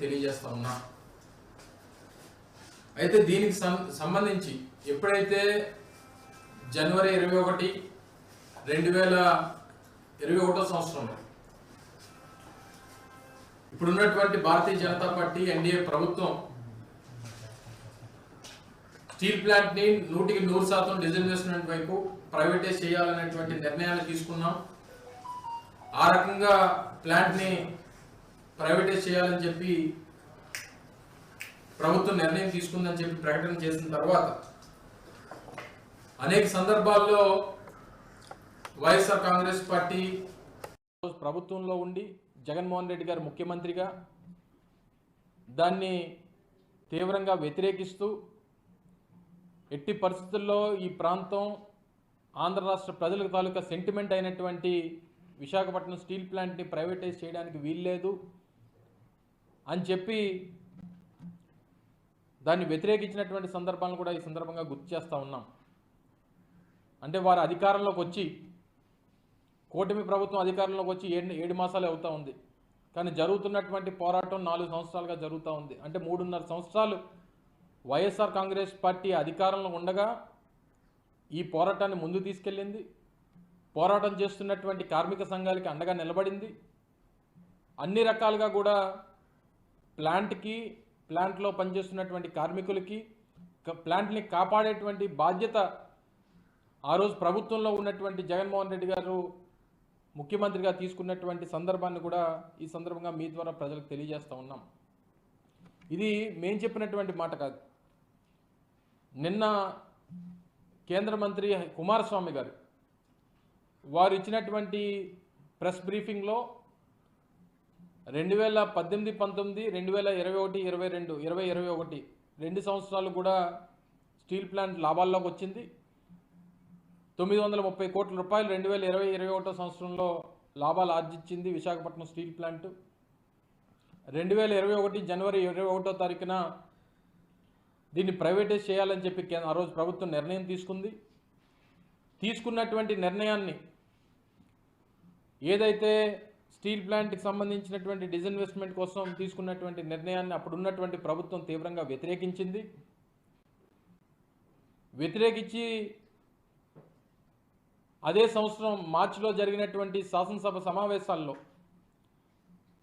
తెలియజేస్తా ఉన్నా. అయితే దీనికి సంబంధించి ఎప్పుడైతే జనవరి 21, 2021 సంవత్సరంలో ఇప్పుడున్నటువంటి భారతీయ జనతా పార్టీ ఎన్డీఏ ప్రభుత్వం స్టీల్ ప్లాంట్ ని 100% డిజిన్వెస్ట్మెంట్ వైపు ప్రైవేటైజ్ చేయాలనేటువంటి నిర్ణయాన్ని తీసుకున్నాం. ఆ రకంగా ప్లాంట్ ని ప్రైవేటైజ్ చేయాలని చెప్పి ప్రభుత్వం నిర్ణయం తీసుకుందని చెప్పి ప్రకటన చేసిన తర్వాత అనేక సందర్భాల్లో వైఎస్ఆర్ కాంగ్రెస్ పార్టీ ప్రభుత్వంలో ఉండి జగన్మోహన్ రెడ్డి గారు ముఖ్యమంత్రిగా దాన్ని తీవ్రంగా వ్యతిరేకిస్తూ ఎట్టి పరిస్థితుల్లో ఈ ప్రాంతం ఆంధ్ర రాష్ట్ర ప్రజల తాలూకా సెంటిమెంట్ అయినటువంటి విశాఖపట్నం స్టీల్ ప్లాంట్ని ప్రైవేటైజ్ చేయడానికి వీల్లేదు అని చెప్పి దాన్ని వ్యతిరేకించినటువంటి సందర్భాలను కూడా ఈ సందర్భంగా గుర్తు చేస్తూ ఉన్నాం. అంటే వారు అధికారంలోకి వచ్చి కూటమి ప్రభుత్వం అధికారంలోకి వచ్చి 7 మాసాలే అవుతూ ఉంది. కానీ జరుగుతున్నటువంటి పోరాటం 4 సంవత్సరాలుగా జరుగుతూ ఉంది. అంటే 3.5 సంవత్సరాలు వైఎస్ఆర్ కాంగ్రెస్ పార్టీ అధికారంలో ఉండగా ఈ పోరాటాన్ని ముందు తీసుకెళ్ళింది. పోరాటం చేస్తున్నటువంటి కార్మిక సంఘాలకి అండగా నిలబడింది. అన్ని రకాలుగా కూడా ప్లాంట్లో పనిచేస్తున్నటువంటి కార్మికులకి ప్లాంట్ని కాపాడేటువంటి బాధ్యత ఆ రోజు ప్రభుత్వంలో ఉన్నటువంటి జగన్మోహన్ రెడ్డి గారు ముఖ్యమంత్రిగా తీసుకున్నటువంటి సందర్భాన్ని కూడా ఈ సందర్భంగా మీ ద్వారా ప్రజలకు తెలియజేస్తూ ఉన్నాం. ఇది మేం చెప్పినటువంటి మాట కాదు. నిన్న కేంద్ర మంత్రి కుమారస్వామి గారు వారు ఇచ్చినటువంటి ప్రెస్ బ్రీఫింగ్లో 2018, 19, 2021, 22, 2021 2 సంవత్సరాలు కూడా స్టీల్ ప్లాంట్ లాభాల్లోకి వచ్చింది. 930 కోట్ల రూపాయలు 2020, 2021 సంవత్సరంలో లాభాలు ఆర్జించింది విశాఖపట్నం స్టీల్ ప్లాంట్. 2021 జనవరి 21వ తారీఖున దీన్ని ప్రైవేటైజ్ చేయాలని చెప్పి ఆ రోజు ప్రభుత్వం నిర్ణయం తీసుకుంది. తీసుకున్నటువంటి నిర్ణయాన్ని ఏదైతే స్టీల్ ప్లాంట్కి సంబంధించినటువంటి డిజిన్వెస్ట్మెంట్ కోసం తీసుకున్నటువంటి నిర్ణయాన్ని అప్పుడున్నటువంటి ప్రభుత్వం తీవ్రంగా వ్యతిరేకించింది. వ్యతిరేకించి అదే సంవత్సరం మార్చిలో జరిగినటువంటి శాసనసభ సమావేశాల్లో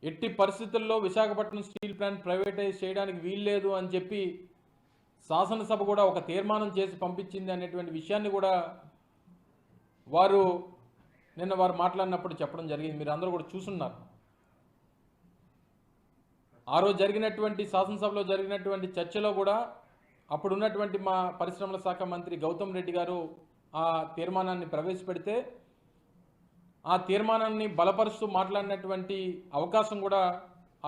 ఎట్టి పరిస్థితుల్లో విశాఖపట్నం స్టీల్ ప్లాంట్ ప్రైవేటైజ్ చేయడానికి వీల్లేదు అని చెప్పి శాసనసభ కూడా ఒక తీర్మానం చేసి పంపించింది అనేటువంటి విషయాన్ని కూడా వారు మాట్లాడినప్పుడు చెప్పడం జరిగింది. మీరు అందరూ కూడా చూస్తున్నారు. ఆ రోజు జరిగినటువంటి శాసనసభలో జరిగినటువంటి చర్చలో కూడా అప్పుడున్నటువంటి మా పరిశ్రమల శాఖ మంత్రి గౌతమ్ రెడ్డి గారు ఆ తీర్మానాన్ని ప్రవేశపెడితే ఆ తీర్మానాన్ని బలపరుస్తూ మాట్లాడినటువంటి అవకాశం కూడా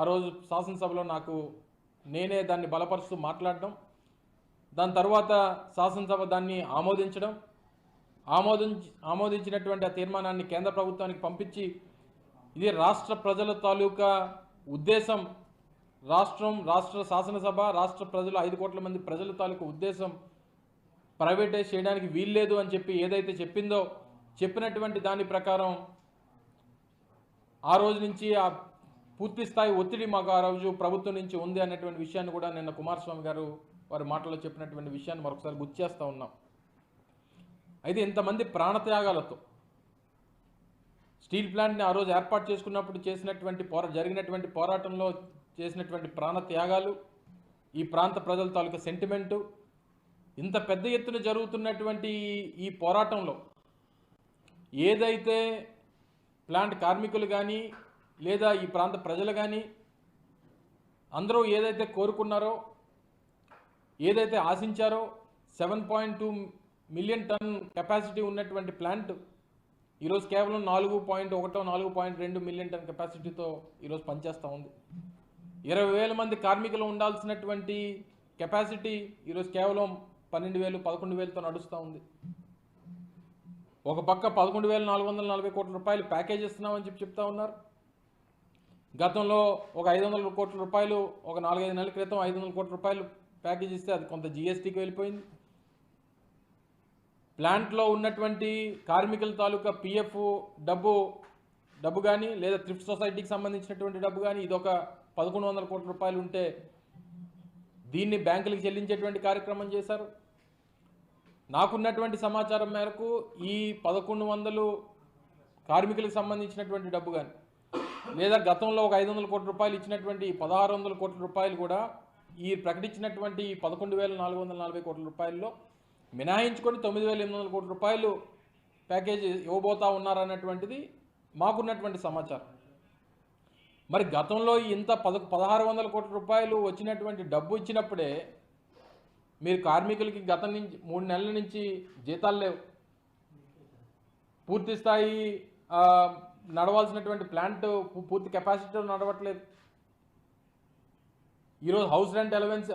ఆ రోజు శాసనసభలో నేనే దాన్ని బలపరుస్తూ మాట్లాడడం, దాని తర్వాత శాసనసభ దాన్ని ఆమోదించినటువంటి ఆ తీర్మానాన్ని కేంద్ర ప్రభుత్వానికి పంపించి ఇది రాష్ట్ర ప్రజల తాలూకా ఉద్దేశం, రాష్ట్ర శాసనసభ రాష్ట్ర ప్రజలు 5 కోట్ల మంది ప్రజల తాలూకా ఉద్దేశం ప్రైవేటైజ్ చేయడానికి వీల్లేదు అని చెప్పి ఏదైతే చెప్పినటువంటి దాని ప్రకారం ఆ రోజు నుంచి ఆ పూర్తి స్థాయి ఒత్తిడి మాకు ఆ రోజు ప్రభుత్వం నుంచి ఉంది అనేటువంటి విషయాన్ని కూడా నిన్న కుమారస్వామి గారు వారి మాటల్లో చెప్పినటువంటి విషయాన్ని మరొకసారి గుర్తు చేస్తూ ఉన్నాం. అయితే ఇంతమంది ప్రాణత్యాగాలతో స్టీల్ ప్లాంట్ని ఆ రోజు ఏర్పాటు చేసుకున్నప్పుడు జరిగినటువంటి పోరాటంలో చేసినటువంటి ప్రాణత్యాగాలు, ఈ ప్రాంత ప్రజల తాలూకా సెంటిమెంటు, ఇంత పెద్ద ఎత్తున జరుగుతున్నటువంటి ఈ పోరాటంలో ఏదైతే ప్లాంట్ కార్మికులు కానీ లేదా ఈ ప్రాంత ప్రజలు కానీ అందరూ ఏదైతే కోరుకున్నారో, ఏదైతే ఆశించారో 7.2 మిలియన్ టన్ కెపాసిటీ ఉన్నటువంటి ప్లాంట్ ఈరోజు కేవలం 4.1, 4.2 మిలియన్ టన్ కెపాసిటీతో ఈరోజు పనిచేస్తూ ఉంది. 20,000 మంది కార్మికులు ఉండాల్సినటువంటి కెపాసిటీ ఈరోజు కేవలం 12,000, 11,000తో నడుస్తూ ఉంది. ఒక పక్క 11,440 కోట్ల రూపాయలు ప్యాకేజ్ ఇస్తున్నామని చెప్తా ఉన్నారు. గతంలో ఒక 500 కోట్ల రూపాయలు ఒక 4-5 నెలల క్రితం 500 కోట్ల రూపాయలు ప్యాకేజ్ ఇస్తే అది కొంత జీఎస్టీకి వెళ్ళిపోయింది. ప్లాంట్లో ఉన్నటువంటి కార్మికుల తాలూకా పిఎఫ్ డబ్బు కానీ లేదా థ్రిఫ్ట్ సొసైటీకి సంబంధించినటువంటి డబ్బు కానీ ఇదొక 1100 కోట్ల రూపాయలు ఉంటే దీన్ని బ్యాంకులకు చెల్లించేటువంటి కార్యక్రమం చేశారు. నాకున్నటువంటి సమాచారం మేరకు ఈ 1100 కార్మికులకు సంబంధించినటువంటి డబ్బు కానీ లేదా గతంలో ఒక 500 కోట్ల రూపాయలు ఇచ్చినటువంటి 1600 కోట్ల రూపాయలు కూడా ఈ ప్రకటించినటువంటి 11,440 కోట్ల రూపాయల్లో మినహాయించుకొని 9,800 కోట్ల రూపాయలు ప్యాకేజ్ ఇవ్వబోతా ఉన్నారన్నటువంటిది మాకున్నటువంటి సమాచారం. మరి గతంలో ఇంత 1,600 కోట్ల రూపాయలు వచ్చినటువంటి డబ్బు ఇచ్చినప్పుడే మీరు కార్మికులకి గతం నుంచి 3 నెలల నుంచి జీతాలు లేవు, పూర్తి స్థాయి నడవాల్సినటువంటి ప్లాంట్ పూర్తి కెపాసిటీలో నడవట్లేదు. ఈరోజు హౌస్ రెంట్ అలవెన్స్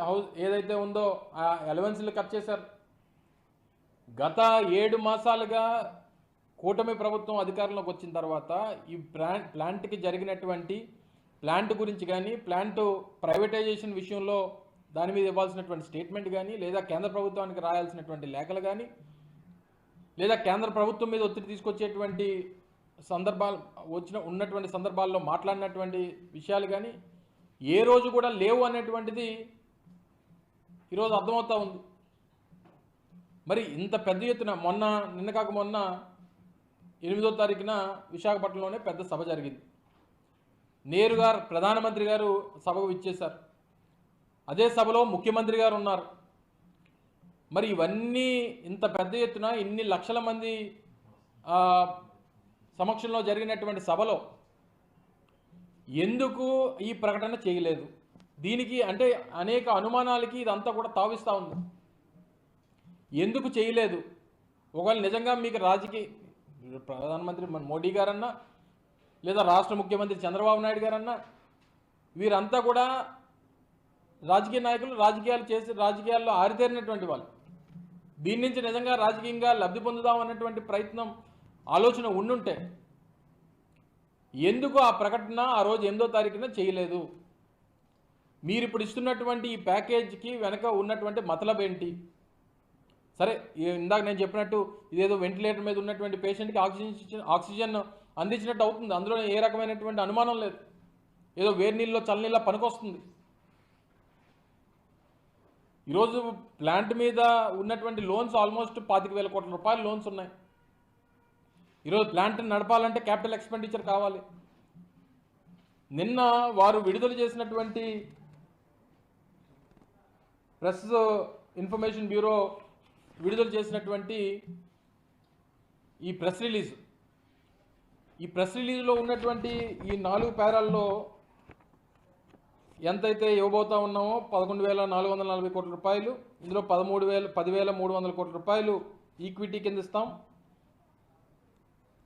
ఏదైతే ఉందో ఆ అలవెన్స్లు కట్ చేశారు. గత 7 మాసాలుగా కూటమి ప్రభుత్వం అధికారంలోకి వచ్చిన తర్వాత ఈ ప్లాంట్కి జరిగినటువంటి ప్లాంట్ గురించి కానీ ప్లాంట్ ప్రైవేటైజేషన్ విషయంలో దాని మీద ఇవ్వాల్సినటువంటి స్టేట్మెంట్ కానీ లేదా కేంద్ర ప్రభుత్వానికి రాయాల్సినటువంటి లేఖలు కానీ లేదా కేంద్ర ప్రభుత్వం మీద ఒత్తిడి తీసుకొచ్చేటువంటి సందర్భాలు ఉన్నటువంటి సందర్భాల్లో మాట్లాడినటువంటి విషయాలు కానీ ఏ రోజు కూడా లేవు అనేటువంటిది ఈరోజు అర్థమవుతా ఉంది. మరి ఇంత పెద్ద ఎత్తున నిన్న కాక మొన్న 8వ తారీఖున విశాఖపట్నంలోనే పెద్ద సభ జరిగింది. నేరుగా ప్రధానమంత్రి గారు సభకు విచ్చేశారు. అదే సభలో ముఖ్యమంత్రి గారు ఉన్నారు. మరి ఇవన్నీ ఇంత పెద్ద ఎత్తున ఇన్ని లక్షల మంది సమక్షంలో జరిగినటువంటి సభలో ఎందుకు ఈ ప్రకటన చేయలేదు? దీనికి అంటే అనేక అనుమానాలకి ఇదంతా కూడా తావిస్తూ ఉంది. ఎందుకు చేయలేదు? ఒకవేళ నిజంగా మీకు ప్రధానమంత్రి మోడీ గారన్నా లేదా రాష్ట్ర ముఖ్యమంత్రి చంద్రబాబు నాయుడు గారన్నా వీరంతా కూడా రాజకీయ నాయకులు, రాజకీయాల్లో ఆరితేరినటువంటి వాళ్ళు. దీని నుంచి నిజంగా రాజకీయంగా లబ్ధి పొందుదాం అన్నటువంటి ప్రయత్నం ఆలోచన ఉండుంటే ఎందుకు ఆ ప్రకటన ఆ రోజు 8వ తారీఖున చేయలేదు? మీరు ఇప్పుడు ఇస్తున్నటువంటి ఈ ప్యాకేజీకి వెనక ఉన్నటువంటి మతలబ్ ఏంటి? సరే, ఇందాక నేను చెప్పినట్టు ఇదేదో వెంటిలేటర్ మీద ఉన్నటువంటి పేషెంట్కి ఆక్సిజన్ అందించినట్టు అవుతుంది, అందులో ఏ రకమైనటువంటి అనుమానం లేదు. ఏదో వేడి నీళ్ళలో చల్లనీళ్ళ పనికొస్తుంది. ఈరోజు ప్లాంట్ మీద ఉన్నటువంటి లోన్స్ ఆల్మోస్ట్ 25,000 కోట్ల రూపాయల లోన్స్ ఉన్నాయి. ఈరోజు ప్లాంట్ని నడపాలంటే క్యాపిటల్ ఎక్స్పెండిచర్ కావాలి. నిన్న వారు విడుదల చేసినటువంటి ప్రెస్ ఇన్ఫర్మేషన్ బ్యూరో విడుదల చేసినటువంటి ఈ ప్రెస్ రిలీజ్లో ఉన్నటువంటి ఈ 4 పేరాల్లో ఎంతైతే ఇవ్వబోతా ఉన్నామో 11,440 కోట్ల రూపాయలు, ఇందులో 10,300 కోట్ల రూపాయలు ఈక్విటీ కింద ఇస్తాం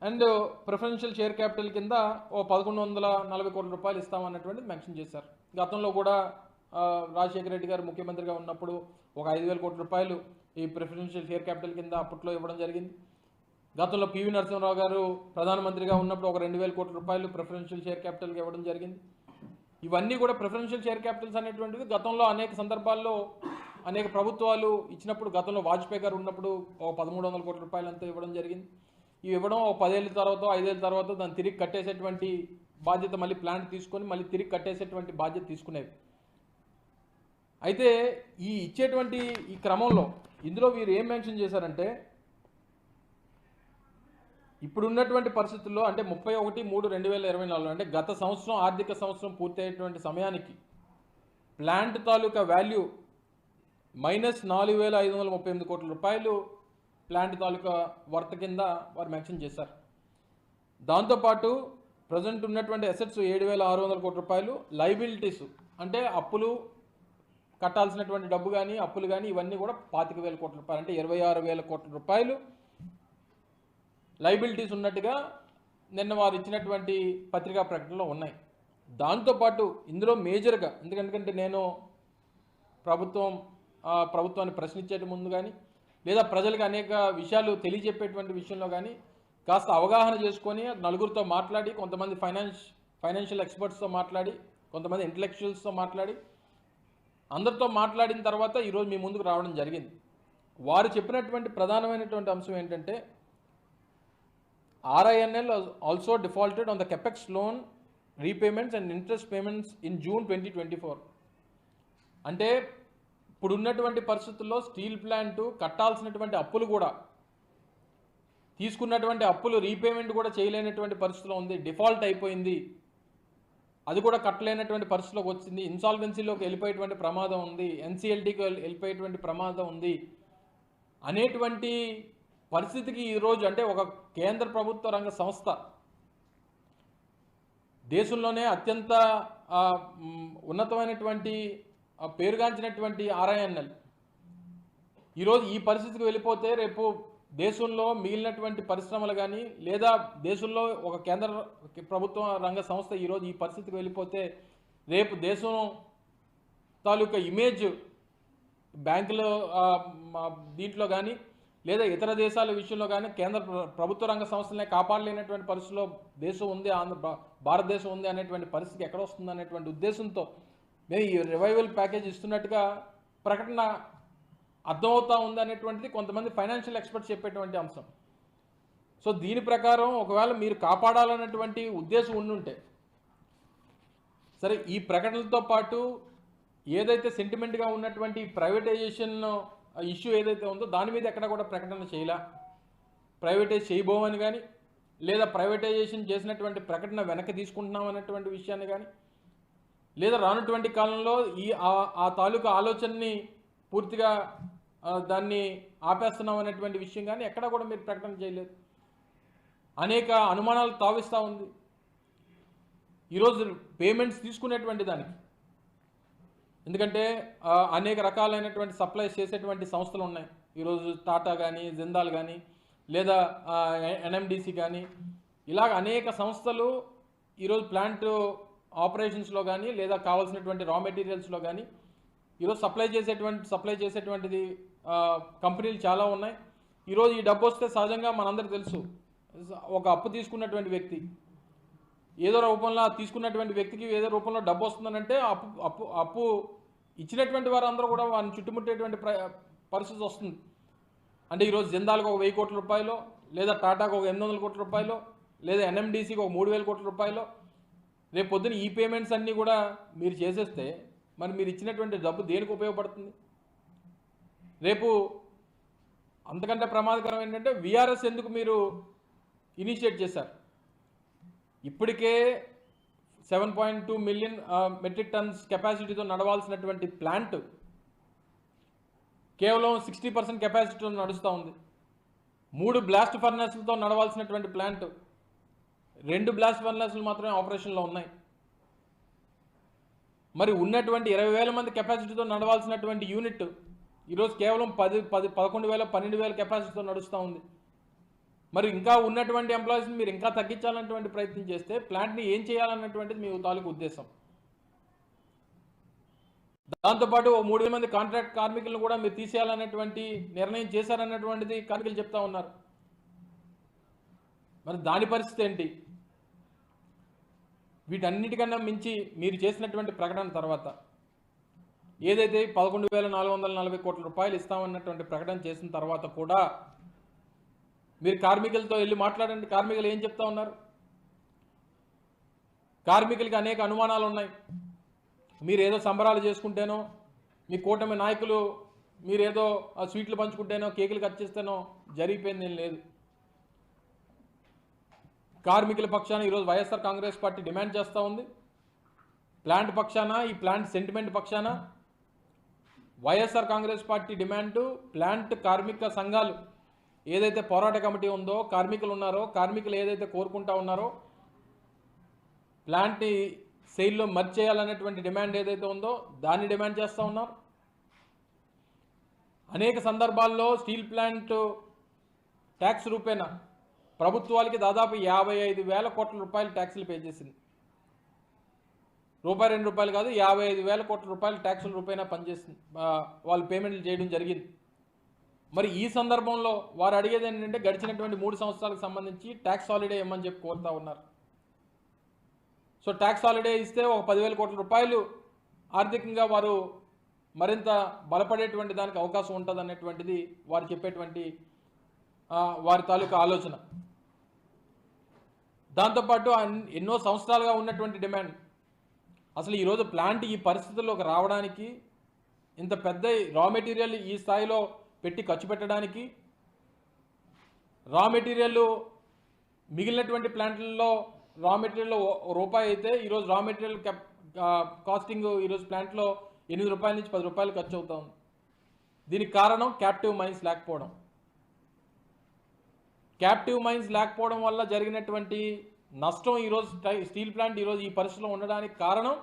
అండ్ ప్రిఫరెన్షియల్ షేర్ క్యాపిటల్ కింద 1,140 కోట్ల రూపాయలు ఇస్తామన్నటువంటిది మెన్షన్ చేశారు. గతంలో కూడా రాజశేఖర రెడ్డి గారు ముఖ్యమంత్రిగా ఉన్నప్పుడు ఒక 5,000 కోట్ల రూపాయలు ఈ ప్రిఫరెన్షియల్ షేర్ క్యాపిటల్ కింద అప్పట్లో ఇవ్వడం జరిగింది. గతంలో పివి నరసింహరావు గారు ప్రధానమంత్రిగా ఉన్నప్పుడు ఒక 2,000 కోట్ల రూపాయలు ప్రిఫరెన్షియల్ షేర్ క్యాపిటల్కి ఇవ్వడం జరిగింది. ఇవన్నీ కూడా ప్రిఫరెన్షియల్ షేర్ క్యాపిటల్స్ అనేటువంటిది గతంలో అనేక సందర్భాల్లో అనేక ప్రభుత్వాలు ఇచ్చినప్పుడు, గతంలో వాజ్పేయి గారు ఉన్నప్పుడు ఒక 1,300 కోట్ల రూపాయలు అంతా ఇవ్వడం జరిగింది. ఇవి ఇవ్వడం 10 ఏళ్ళ తర్వాత 5 ఏళ్ళ తర్వాత దాన్ని తిరిగి కట్టేసేటువంటి బాధ్యత, మళ్ళీ ప్లాంట్ తీసుకొని మళ్ళీ తిరిగి కట్టేసేటువంటి బాధ్యత తీసుకునేవి. అయితే ఈ ఇచ్చేటువంటి ఈ క్రమంలో ఇందులో వీరు ఏం మెన్షన్ చేశారంటే, ఇప్పుడున్నటువంటి పరిస్థితుల్లో అంటే 31/3/2024 అంటే గత సంవత్సరం ఆర్థిక సంవత్సరం పూర్తి అయ్యేటువంటి సమయానికి ప్లాంట్ తాలూకా వాల్యూ -4,538 కోట్ల రూపాయలు ప్లాంట్ తాలూకా వర్త్ కింద వారు మెన్షన్ చేశారు. దాంతోపాటు ప్రజెంట్ ఉన్నటువంటి అసెట్స్ 7,600 కోట్ల రూపాయలు, లైబిలిటీస్ అంటే అప్పులు కట్టాల్సినటువంటి డబ్బు కానీ అప్పులు కానీ ఇవన్నీ కూడా 25,000 కోట్ల రూపాయలు అంటే 26,000 కోట్ల రూపాయలు లైబిలిటీస్ ఉన్నట్టుగా నిన్న వారు ఇచ్చినటువంటి పత్రికా ప్రకటనలో ఉన్నాయి. దాంతోపాటు ఇందులో మేజర్గా ఎందుకంటే నేను ప్రభుత్వాన్ని ప్రశ్నించే ముందు కానీ లేదా ప్రజలకు అనేక విషయాలు తెలియజెప్పేటువంటి విషయంలో కానీ కాస్త అవగాహన చేసుకొని నలుగురితో మాట్లాడి, కొంతమంది ఫైనాన్షియల్ ఎక్స్పర్ట్స్తో మాట్లాడి, కొంతమంది ఇంటలెక్చువల్స్తో మాట్లాడి, అందరితో మాట్లాడిన తర్వాత ఈరోజు మీ ముందుకు రావడం జరిగింది. వారు చెప్పినటువంటి ప్రధానమైనటువంటి అంశం ఏంటంటే, RINL also defaulted on the capex loan repayments and interest payments in June 2024. అంటే ఇప్పుడున్నటువంటి పరిస్థితుల్లో స్టీల్ ప్లాంట్ కట్టాల్సినటువంటి అప్పులు కూడా, తీసుకున్నటువంటి అప్పులు రీపేమెంట్ కూడా చేయలేనటువంటి పరిస్థితిలో ఉంది, డిఫాల్ట్ అయిపోయింది, అది కూడా కట్టలేనటువంటి పరిస్థితిలోకి వచ్చింది, ఇన్సాల్వెన్సీలోకి వెళ్ళిపోయేటువంటి ప్రమాదం ఉంది, ఎన్సిఎల్టీకి వెళ్ళిపోయేటువంటి ప్రమాదం ఉంది అనేటువంటి పరిస్థితికి ఈరోజు, అంటే ఒక కేంద్ర ప్రభుత్వ రంగ సంస్థ, దేశంలోనే అత్యంత ఉన్నతమైనటువంటి పేరుగాంచినటువంటి RINL ఈరోజు ఈ పరిస్థితికి వెళ్ళిపోతే రేపు దేశంలో మిగిలినటువంటి పరిశ్రమలు కానీ, లేదా దేశంలో ఒక కేంద్ర ప్రభుత్వ రంగ సంస్థ ఈరోజు ఈ పరిస్థితికి వెళ్ళిపోతే రేపు దేశం తాలూకా ఇమేజ్ బ్యాంకులో దీంట్లో కానీ, లేదా ఇతర దేశాల విషయంలో కానీ కేంద్ర ప్రభుత్వ రంగ సంస్థలనే కాపాడలేనటువంటి పరిస్థితిలో దేశం ఉంది, భారతదేశం ఉంది అనేటువంటి పరిస్థితి ఎక్కడ వస్తుంది అనేటువంటి ఉద్దేశంతో మేము ఈ రివైవల్ ప్యాకేజ్ ఇస్తున్నట్టుగా ప్రకటన అర్థమవుతా ఉంది అనేటువంటిది కొంతమంది ఫైనాన్షియల్ ఎక్స్పర్ట్స్ చెప్పేటువంటి అంశం. సో దీని ప్రకారం ఒకవేళ మీరు కాపాడాలన్నటువంటి ఉద్దేశం ఉండుంటే సరే, ఈ ప్రకటనలతో పాటు ఏదైతే సెంటిమెంట్గా ఉన్నటువంటి ప్రైవేటైజేషన్ ఇష్యూ ఏదైతే ఉందో దాని మీద ఎక్కడ కూడా ప్రకటన చేయలే. ప్రైవేటైజ్ చేయబోమని కానీ, లేదా ప్రైవేటైజేషన్ చేసినటువంటి ప్రకటన వెనక్కి తీసుకుంటున్నాం అనేటువంటి విషయాన్ని కానీ, లేదా రానటువంటి కాలంలో ఆ తాలూకా ఆలోచనని పూర్తిగా దాన్ని ఆపేస్తున్నాం అనేటువంటి విషయం కానీ ఎక్కడ కూడా మీరు ప్రకటన చేయలేదు. అనేక అనుమానాలు తావిస్తూ ఉంది. ఈరోజు పేమెంట్స్ తీసుకునేటువంటి దానికి, ఎందుకంటే అనేక రకాలైనటువంటి సప్లైస్ చేసేటువంటి సంస్థలు ఉన్నాయి ఈరోజు, టాటా కానీ, జిందాల్ కానీ, లేదా NMDC కానీ, ఇలాగ అనేక సంస్థలు ఈరోజు ప్లాంట్ ఆపరేషన్స్లో కానీ, లేదా కావాల్సినటువంటి రా మెటీరియల్స్లో కానీ ఈరోజు సప్లై చేసేటువంటిది కంపెనీలు చాలా ఉన్నాయి. ఈరోజు ఈ డబ్బు వస్తే సహజంగా మనందరికీ తెలుసు, ఒక అప్పు తీసుకున్నటువంటి వ్యక్తి ఏదో రూపంలో తీసుకున్నటువంటి వ్యక్తికి ఏదో రూపంలో డబ్బు వస్తుందనంటే అప్పు ఇచ్చినటువంటి వారందరూ కూడా వారిని చుట్టుముట్టేటువంటి పరిస్థితి వస్తుంది. అంటే ఈరోజు జిందాల్కి ఒక 1000 కోట్ల రూపాయలు, లేదా టాటాకు ఒక 800 కోట్ల రూపాయలు, లేదా NMDCకి ఒక 3000 కోట్ల రూపాయలు, రేపు పొద్దున ఈ పేమెంట్స్ అన్నీ కూడా మీరు చేసేస్తే మరి మీరు ఇచ్చినటువంటి డబ్బు దేనికి ఉపయోగపడుతుంది? రేపు అంతకంటే ప్రమాదకరం ఏంటంటే VRS ఎందుకు మీరు ఇనిషియేట్ చేశారు? ఇప్పటికే 7.2 మిలియన్ మెట్రిక్ టన్స్ కెపాసిటీతో నడవాల్సినటువంటి ప్లాంట్ కేవలం 60% కెపాసిటీతో నడుస్తూ ఉంది. 3 బ్లాస్ట్ ఫర్నెస్లతో నడవాల్సినటువంటి ప్లాంట్ 2 బ్లాస్ట్ ఫర్నెస్లు మాత్రమే ఆపరేషన్లో ఉన్నాయి. మరి ఉన్నటువంటి 20,000 మంది కెపాసిటీతో నడవాల్సినటువంటి యూనిట్ ఈరోజు కేవలం 11,000 12,000 కెపాసిటీతో నడుస్తూ ఉంది. మరి ఇంకా ఉన్నటువంటి ఎంప్లాయీస్ని మీరు ఇంకా తగ్గించాలన్నటువంటి ప్రయత్నం చేస్తే ప్లాంట్ని ఏం చేయాలన్నటువంటిది మీ తాలూకు ఉద్దేశం. దాంతోపాటు 3,000 మంది కాంట్రాక్ట్ కార్మికులను కూడా మీరు తీసేయాలన్నటువంటి నిర్ణయం చేశారన్నటువంటిది కార్మికులు చెప్తా ఉన్నారు. మరి దాని పరిస్థితి ఏంటి? వీటన్నిటికన్నా మించి మీరు చేసినటువంటి ప్రకటన తర్వాత ఏదైతే 11,440 కోట్ల రూపాయలు ఇస్తామన్నటువంటి ప్రకటన చేసిన తర్వాత కూడా మీరు కార్మికులతో వెళ్ళి మాట్లాడండి. కార్మికులు ఏం చెప్తా ఉన్నారు? కార్మికులకి అనేక అనుమానాలు ఉన్నాయి. మీరేదో సంబరాలు చేసుకుంటేనో, మీ కూటమి నాయకులు మీరేదో స్వీట్లు పంచుకుంటేనో, కేకులు కట్ చేస్తేనో జరిగిపోయింది ఏం లేదు. కార్మికుల పక్షాన ఈరోజు వైఎస్ఆర్ కాంగ్రెస్ పార్టీ డిమాండ్ చేస్తూ ఉంది. ప్లాంట్ పక్షాన, ఈ ప్లాంట్ సెంటిమెంట్ పక్షాన YSR Congress party demand, plant కార్మిక సంఘాలు ఏదైతే పోరాట కమిటీ ఉందో, కార్మికులు ఉన్నారో, కార్మికులు ఏదైతే కోరుకుంటా ఉన్నారో ప్లాంట్ని సెయిల్లో మర్జ్ చేయాలనేటువంటి డిమాండ్ ఏదైతే ఉందో దాన్ని డిమాండ్ చేస్తూ ఉన్నారు. అనేక సందర్భాల్లో స్టీల్ ప్లాంట్ ట్యాక్స్ రూపేణా ప్రభుత్వాలకి దాదాపు 55,000 కోట్ల రూపాయలు ట్యాక్సులు పే చేసింది. రూపాయి 2 రూపాయలు కాదు, 55,000 కోట్ల రూపాయలు ట్యాక్సుల రూపేణా పనిచేసింది, వాళ్ళు పేమెంట్లు చేయడం జరిగింది. మరి ఈ సందర్భంలో వారు అడిగేది ఏంటంటే గడిచినటువంటి 3 సంవత్సరాలకు సంబంధించి ట్యాక్స్ హాలిడే ఇవ్వమని చెప్పి కోరుతా ఉన్నారు. సో ట్యాక్స్ హాలిడే ఇస్తే ఒక 10,000 కోట్ల రూపాయలు ఆర్థికంగా వారు మరింత బలపడేటువంటి దానికి అవకాశం ఉంటుంది అనేటువంటిది వారు చెప్పేటువంటి వారి తాలూకా ఆలోచన. దాంతోపాటు ఎన్నో సంవత్సరాలుగా ఉన్నటువంటి డిమాండ్. అసలు ఈరోజు ప్లాంట్ ఈ పరిస్థితుల్లోకి రావడానికి, ఇంత పెద్ద రా మెటీరియల్ ఈ స్థాయిలో పెట్టి ఖర్చు పెట్టడానికి, రా మెటీరియల్ మిగిలినటువంటి ప్లాంట్లలో రా మెటీరియల్లో రూపాయి అయితే ఈరోజు రా మెటీరియల్ కాస్టింగ్ ఈరోజు ప్లాంట్లో 8 రూపాయల నుంచి 10 రూపాయలు ఖర్చు అవుతా ఉంది. దీనికి కారణం క్యాప్టివ్ మైన్స్ లేకపోవడం. క్యాప్టివ్ మైన్స్ లేకపోవడం వల్ల జరిగినటువంటి నష్టం ఈరోజు స్టీల్ ప్లాంట్ ఈరోజు ఈ పరిస్థితిలో ఉండడానికి కారణం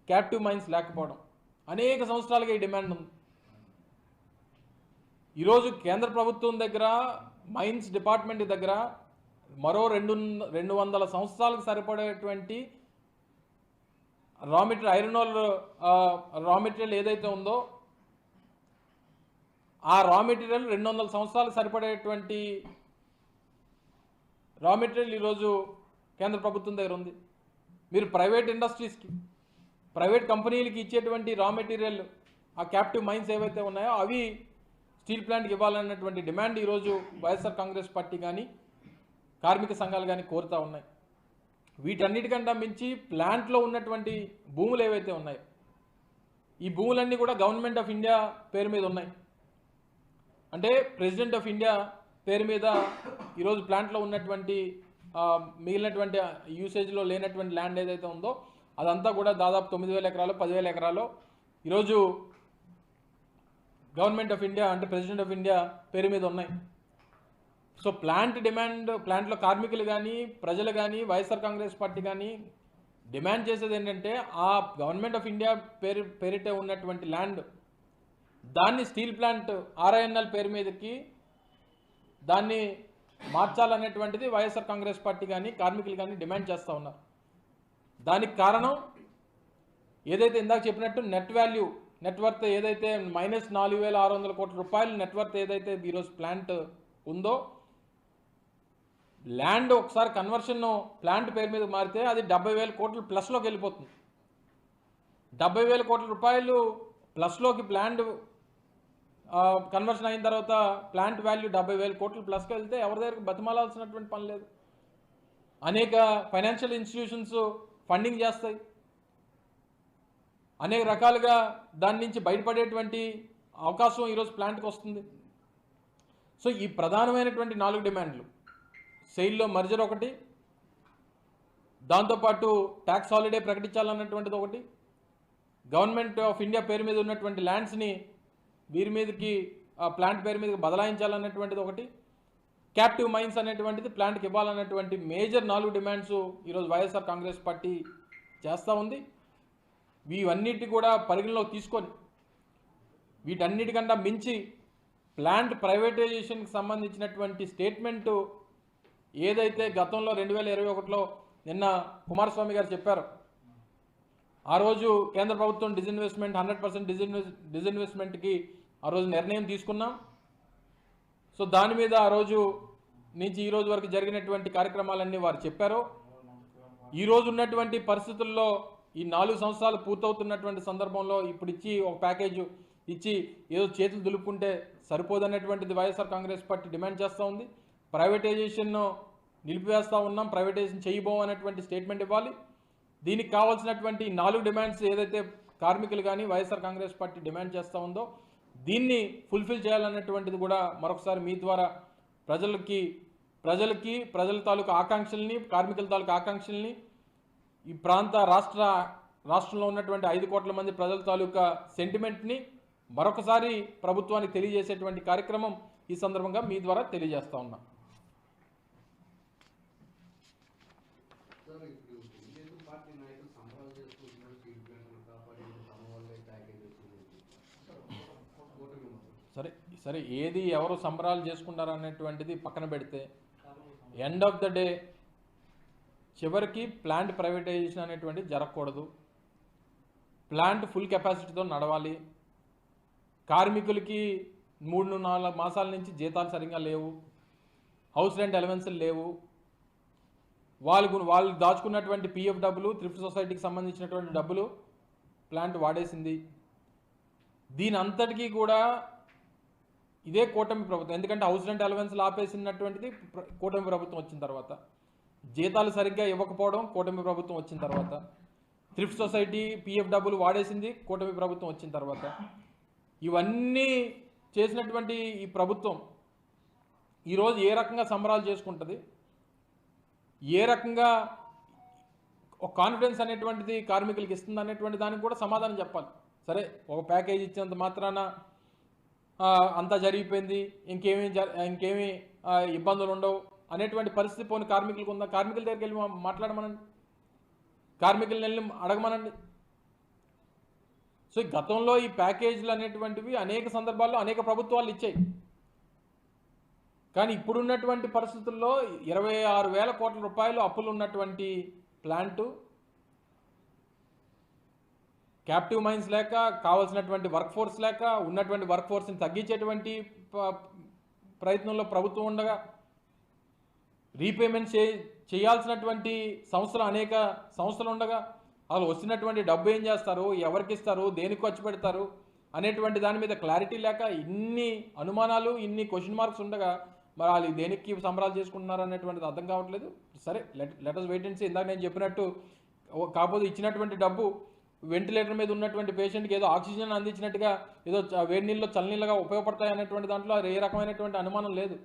క్యాప్టివ్ మైన్స్ లేకపోవడం. అనేక సంవత్సరాలుగా ఈ డిమాండ్ ఉంది. ఈరోజు కేంద్ర ప్రభుత్వం దగ్గర, మైన్స్ డిపార్ట్మెంట్ దగ్గర మరో 200 సంవత్సరాలకు సరిపడేటువంటి raw material, iron ore raw material ఏదైతే ఉందో ఆ రా మెటీరియల్ 200 సంవత్సరాలకు సరిపడేటువంటి రా మెటీరియల్ ఈరోజు కేంద్ర ప్రభుత్వం దగ్గర ఉంది. మీరు ప్రైవేట్ ఇండస్ట్రీస్కి, ప్రైవేట్ కంపెనీలకి ఇచ్చేటువంటి రా మెటీరియల్, ఆ క్యాప్టివ్ మైన్స్ ఏవైతే ఉన్నాయో అవి స్టీల్ ప్లాంట్కి ఇవ్వాలన్నటువంటి డిమాండ్ ఈరోజు వైఎస్ఆర్ కాంగ్రెస్ పార్టీ కానీ కార్మిక సంఘాలు కానీ కోరుతూ ఉన్నాయి. వీటన్నిటికంటే మించి ప్లాంట్లో ఉన్నటువంటి భూములు ఏవైతే ఉన్నాయో ఈ భూములన్నీ కూడా గవర్నమెంట్ ఆఫ్ ఇండియా పేరు మీద ఉన్నాయి. అంటే ప్రెసిడెంట్ ఆఫ్ ఇండియా పేరు మీద ఈరోజు ప్లాంట్లో ఉన్నటువంటి మిగిలినటువంటి యూసేజ్లో లేనటువంటి ల్యాండ్ ఏదైతే ఉందో అదంతా కూడా దాదాపు 9,000 ఎకరాలు 10,000 ఎకరాలు ఈరోజు గవర్నమెంట్ ఆఫ్ ఇండియా అంటే ప్రెసిడెంట్ ఆఫ్ ఇండియా పేరు మీద ఉన్నాయి. సో ప్లాంట్ డిమాండ్, ప్లాంట్లో కార్మికులు కానీ ప్రజలు కానీ వైఎస్ఆర్ కాంగ్రెస్ పార్టీ కానీ డిమాండ్ చేసేది ఏంటంటే ఆ గవర్నమెంట్ ఆఫ్ ఇండియా పేరిటే ఉన్నటువంటి ల్యాండ్ దాన్ని స్టీల్ ప్లాంట్ RINL పేరు మీదకి దాన్ని మార్చాలనేటువంటిది వైఎస్ఆర్ కాంగ్రెస్ పార్టీ కానీ కార్మికులు కానీ డిమాండ్ చేస్తూ ఉన్నారు. దానికి కారణం ఏదైతే ఇందాక చెప్పినట్టు నెట్వర్త్ ఏదైతే -4,600 కోట్ల రూపాయలు నెట్వర్త్ ఏదైతే ఈరోజు ప్లాంట్ ఉందో, ల్యాండ్ ఒకసారి కన్వర్షన్ ప్లాంట్ పేరు మీద మారితే అది 70,000 కోట్ల ప్లస్లోకి వెళ్ళిపోతుంది. 70,000 కోట్ల రూపాయలు ప్లస్లోకి ప్లాంట్ కన్వర్షన్ అయిన తర్వాత ప్లాంట్ వాల్యూ 70,000 కోట్ల ప్లస్కి వెళ్తే ఎవరి దగ్గరికి బతిమాలాల్సినటువంటి పని లేదు. అనేక ఫైనాన్షియల్ ఇన్స్టిట్యూషన్స్ ఫండింగ్ చేస్తాయి. అనేక రకాలుగా దాని నుంచి బయటపడేటువంటి అవకాశం ఈరోజు ప్లాంట్కి వస్తుంది. సో ఈ ప్రధానమైనటువంటి 4 డిమాండ్లు, సెయిల్లో మర్జర్ ఒకటి, దాంతోపాటు ట్యాక్స్ హాలిడే ప్రకటించాలన్నటువంటిది ఒకటి, గవర్నమెంట్ ఆఫ్ ఇండియా పేరు మీద ఉన్నటువంటి ల్యాండ్స్ని వీరి మీదకి ప్లాంట్ పేరు మీదకి బదలాయించాలన్నటువంటిది ఒకటి, క్యాప్టివ్ మైన్స్ అనేటువంటిది ప్లాంట్కి ఇవ్వాలన్నటువంటి మేజర్ 4 డిమాండ్స్ ఈరోజు వైఎస్ఆర్ కాంగ్రెస్ పార్టీ చేస్తూ ఉంది. ఇవన్నిటి కూడా పరిగణలోకి తీసుకొని వీటన్నిటికన్నా మించి ప్లాంట్ ప్రైవేటైజేషన్కి సంబంధించినటువంటి స్టేట్మెంటు ఏదైతే గతంలో 2021లో నిన్న కుమారస్వామి గారు చెప్పారో, ఆ రోజు కేంద్ర ప్రభుత్వం డిజిన్వెస్ట్మెంట్ 100% డిజిన్వెస్ట్మెంట్కి ఆ రోజు నిర్ణయం తీసుకున్నాం. సో దాని మీద ఆ రోజు నుంచి ఈ రోజు వరకు జరిగినటువంటి కార్యక్రమాలన్నీ వారు చెప్పారు. ఈరోజు ఉన్నటువంటి పరిస్థితుల్లో ఈ 4 సంవత్సరాలు పూర్తవుతున్నటువంటి సందర్భంలో ఇప్పుడు ఇచ్చి ఒక ప్యాకేజ్ ఇచ్చి ఏదో చేతులు దులుపుకుంటే సరిపోదన్నటువంటిది వైఎస్ఆర్ కాంగ్రెస్ పార్టీ డిమాండ్ చేస్తూ ఉంది. ప్రైవేటైజేషన్ను నిలిపివేస్తూ ఉన్నాం, ప్రైవేటైజేషన్ చేయబోమనేటువంటి స్టేట్మెంట్ ఇవ్వాలి. దీనికి కావాల్సినటువంటి 4 డిమాండ్స్ ఏదైతే కార్మికులు కానీ వైఎస్ఆర్ కాంగ్రెస్ పార్టీ డిమాండ్ చేస్తూ ఉందో దీన్ని ఫుల్ఫిల్ చేయాలన్నటువంటిది కూడా మరొకసారి మీ ద్వారా ప్రజల తాలూకు ఆకాంక్షల్ని, కార్మికుల తాలూకు ఆకాంక్షల్ని, ఈ రాష్ట్రంలో ఉన్నటువంటి 5 కోట్ల మంది ప్రజల తాలూకా సెంటిమెంట్ని మరొకసారి ప్రభుత్వానికి తెలియజేసేటువంటి కార్యక్రమం ఈ సందర్భంగా మీ ద్వారా తెలియజేస్తా ఉన్నా. సరే ఏది ఎవరు సంబరాలు చేసుకుంటారు అనేటువంటిది పక్కన పెడితే ఎండ్ ఆఫ్ ద డే చివరికి ప్లాంట్ ప్రైవేటైజేషన్ అనేటువంటిది జరగకూడదు. ప్లాంట్ ఫుల్ కెపాసిటీతో నడవాలి. కార్మికులకి 3-4 మాసాల నుంచి జీతాలు సరిగ్గా లేవు, హౌస్ రెంట్ అలవెన్సులు లేవు, వాళ్ళు దాచుకున్నటువంటి PF డబ్బులు, థ్రిఫ్ట్ సొసైటీకి సంబంధించినటువంటి డబ్బులు ప్లాంట్ వాడేసింది. దీని అంతటికీ కూడా ఇదే కూటమి ప్రభుత్వం, ఎందుకంటే హౌస్ రెంట్ అలవెన్స్లు ఆపేసినటువంటిది కూటమి ప్రభుత్వం వచ్చిన తర్వాత. జీతాలు సరిగ్గా ఇవ్వకపోవడం కూటమి ప్రభుత్వం వచ్చిన తర్వాత, థ్రిఫ్ట్ సొసైటీ పిఎఫ్ డబ్బులు వాడేసింది కూటమి ప్రభుత్వం వచ్చిన తర్వాత. ఇవన్నీ చేసినటువంటి ఈ ప్రభుత్వం ఈరోజు ఏ రకంగా సంబరాలు చేసుకుంటుంది, ఏ రకంగా ఒక కాన్ఫిడెన్స్ అనేటువంటిది కార్మికులకి ఇస్తుంది అనేటువంటి దానికి కూడా సమాధానం చెప్పాలి. సరే, ఒక ప్యాకేజ్ ఇచ్చినంత మాత్రాన అంతా జరిగిపోయింది, ఇంకేమీ ఇబ్బందులు ఉండవు అనేటువంటి పరిస్థితి పోని కార్మికులకు ఉందా? కార్మికుల దగ్గరికి వెళ్ళి మాట్లాడమనండి, కార్మికులను వెళ్ళి అడగమనండి. సో గతంలో ఈ ప్యాకేజీలు అనేటువంటివి అనేక సందర్భాల్లో అనేక ప్రభుత్వాలు ఇచ్చాయి. కానీ ఇప్పుడున్నటువంటి పరిస్థితుల్లో 26,000 కోట్ల రూపాయలు అప్పులు ఉన్నటువంటి ప్లాంటు, క్యాప్టివ్ మైన్స్ లేక, కావాల్సినటువంటి వర్క్ ఫోర్స్ లేక, ఉన్నటువంటి వర్క్ ఫోర్స్ని తగ్గించేటువంటి ప్రయత్నంలో ప్రభుత్వం ఉండగా, రీపేమెంట్ చేయాల్సినటువంటి సంస్థలు అనేక సంస్థలు ఉండగా, అసలు వచ్చినటువంటి డబ్బు ఏం చేస్తారు, ఎవరికి ఇస్తారు, దేనికి ఖర్చు పెడతారు అనేటువంటి దాని మీద క్లారిటీ లేక, ఇన్ని అనుమానాలు, ఇన్ని క్వశ్చన్ మార్క్స్ ఉండగా మరి వాళ్ళు దేనికి సంబరాలు చేసుకుంటున్నారు అనేటువంటిది అర్థం కావట్లేదు. సరే, let us wait and see. ఇందాక నేను చెప్పినట్టు, కాకపోతే ఇచ్చినటువంటి డబ్బు వెంటిలేటర్ మీద ఉన్నటువంటి పేషెంట్కి ఏదో ఆక్సిజన్ అందించినట్టుగా, ఏదో వేడి నీళ్ళలో చల్లనీళ్ళగా ఉపయోగపడతాయి అనేటువంటి దాంట్లో ఏ రకమైనటువంటి అనుమానం లేదు.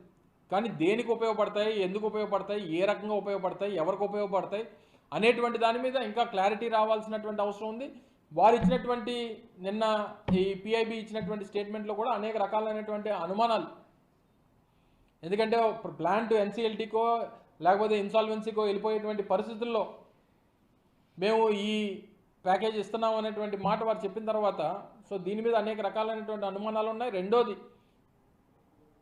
కానీ దేనికి ఉపయోగపడతాయి, ఎందుకు ఉపయోగపడతాయి, ఏ రకంగా ఉపయోగపడతాయి, ఎవరికి ఉపయోగపడతాయి అనేటువంటి దాని మీద ఇంకా క్లారిటీ రావాల్సినటువంటి అవసరం ఉంది. వారు ఇచ్చినటువంటి నిన్న ఈ పిఐబి ఇచ్చినటువంటి స్టేట్మెంట్లో కూడా అనేక రకాలైనటువంటి అనుమానాలు. ఎందుకంటే ప్లాంట్ ఎన్సిఎల్టీకో లేకపోతే ఇన్సాల్వెన్సీకో వెళ్ళిపోయేటువంటి పరిస్థితుల్లో మేము ఈ ప్యాకేజ్ ఇస్తున్నాం అనేటువంటి మాట వారు చెప్పిన తర్వాత, సో దీని మీద అనేక రకాలైనటువంటి అనుమానాలు ఉన్నాయి. రెండోది,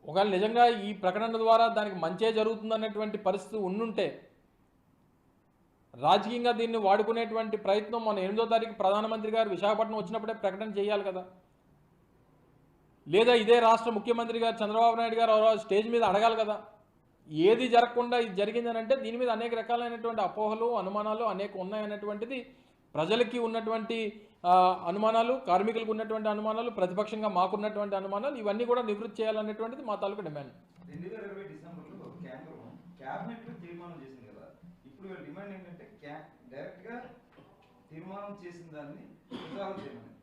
ఒకవేళ నిజంగా ఈ ప్రకటన ద్వారా దానికి మంచే జరుగుతుందనేటువంటి పరిస్థితి ఉండుంటే, రాజకీయంగా దీన్ని వాడుకునేటువంటి ప్రయత్నం మన 8వ తారీఖు ప్రధానమంత్రి గారు విశాఖపట్నం వచ్చినప్పుడే ప్రకటన చేయాలి కదా. లేదా ఇదే రాష్ట్ర ముఖ్యమంత్రి గారు చంద్రబాబు నాయుడు గారు స్టేజ్ మీద అడగాలి కదా. ఏది జరగకుండా ఇది జరిగిందని అంటే దీని మీద అనేక రకాలైనటువంటి అపోహలు, అనుమానాలు అనేక ఉన్నాయనేటువంటిది ప్రజలకి ఉన్నటువంటి అనుమానాలు, కార్మికులకు ఉన్నటువంటి అనుమానాలు, ప్రతిపక్షంగా మాకున్నటువంటి అనుమానాలు, ఇవన్నీ కూడా నివృత్తి చేయాలనేటువంటిది మా తాలూకు డిమాండ్. 2020 డిసెంబర్లో కేంద్రం క్యాబినెట్లో తీర్మానం చేసింది కదా. ఇప్పుడు వీళ్ళ డిమాండ్ ఏంటంటే డైరెక్ట్గా తీర్మానం చేసిన దాన్ని విత్డ్రాల్ చేయమని,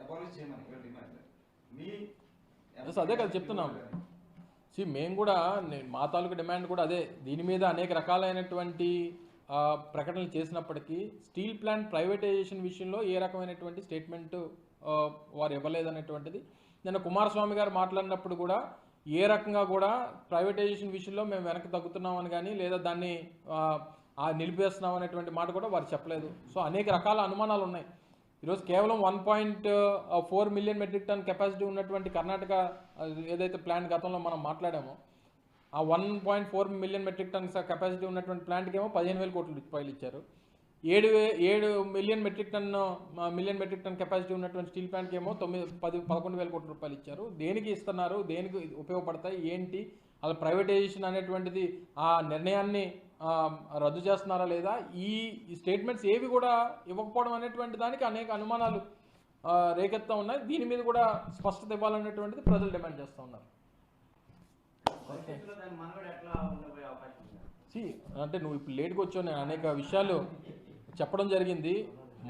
అబాలిష్ చేయమని వీళ్ళ డిమాండ్. మీ అదే కదా చెప్తున్నాం. మేము కూడా మా తాలూకు డిమాండ్ కూడా అదే. దీని మీద అనేక రకాలైనటువంటి ప్రకటనలు చేసినప్పటికీ స్టీల్ ప్లాంట్ ప్రైవేటైజేషన్ విషయంలో ఏ రకమైనటువంటి స్టేట్మెంట్ వారు ఇవ్వలేదనేటువంటిది. నిన్న కుమారస్వామి గారు మాట్లాడినప్పుడు కూడా ఏ రకంగా కూడా ప్రైవేటైజేషన్ విషయంలో మేము వెనక్కి తగ్గుతున్నామని కానీ, లేదా దాన్ని నిలిపేస్తున్నాం అనేటువంటి మాట కూడా వారు చెప్పలేదు. సో అనేక రకాల అనుమానాలు ఉన్నాయి. ఈరోజు కేవలం 1.4 మిలియన్ మెట్రిక్ టన్ కెపాసిటీ ఉన్నటువంటి కర్ణాటక ఏదైతే ప్లాంట్ గతంలో మనం మాట్లాడామో, ఆ 1.4 మిలియన్ మెట్రిక్ టన్స్ కెపాసిటీ ఉన్నటువంటి ప్లాంట్కి ఏమో 15,000 కోట్ల రూపాయలు ఇచ్చారు. 7 మిలియన్ మెట్రిక్ టన్ కెపాసిటీ ఉన్నటువంటి స్టీల్ ప్లాంట్కి ఏమో 11,000 కోట్ల రూపాయలు ఇచ్చారు. దేనికి ఇస్తున్నారు, దేనికి ఉపయోగపడతాయి, ఏంటి, అలా ప్రైవేటైజేషన్ అనేటువంటిది ఆ నిర్ణయాన్ని రద్దు చేస్తున్నారా లేదా, ఈ స్టేట్మెంట్స్ ఏవి కూడా ఇవ్వకపోవడం అనేటువంటి దానికి అనేక అనుమానాలు రేకెత్తా ఉన్నాయి. దీని మీద కూడా స్పష్టత ఇవ్వాలనేటువంటిది ప్రజలు డిమాండ్ చేస్తూ ఉన్నారు. అంటే నువ్వు ఇప్పుడు లేట్గా వచ్చావు, నేను అనేక విషయాలు చెప్పడం జరిగింది.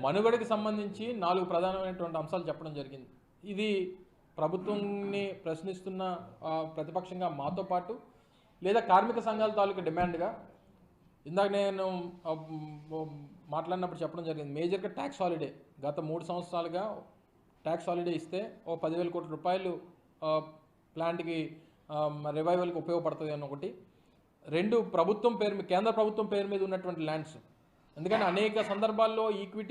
మనుగడకి సంబంధించి 4 ప్రధానమైనటువంటి అంశాలు చెప్పడం జరిగింది. ఇది ప్రభుత్వాన్ని ప్రశ్నిస్తున్న ప్రతిపక్షంగా మాతో పాటు, లేదా కార్మిక సంఘాల తాలూకు డిమాండ్గా ఇందాక నేను మాట్లాడినప్పుడు చెప్పడం జరిగింది. మేజర్గా ట్యాక్స్ హాలిడే, గత 3 సంవత్సరాలుగా ట్యాక్స్ హాలిడే ఇస్తే 10,000 కోట్ల రూపాయలు ప్లాంట్కి రివైవల్కి ఉపయోగపడుతుంది అని ఒకటి. 2, ప్రభుత్వం పేరు, కేంద్ర ప్రభుత్వం పేరు మీద ఉన్నటువంటి ల్యాండ్స్. ఎందుకంటే అనేక సందర్భాల్లో ఈక్విటీ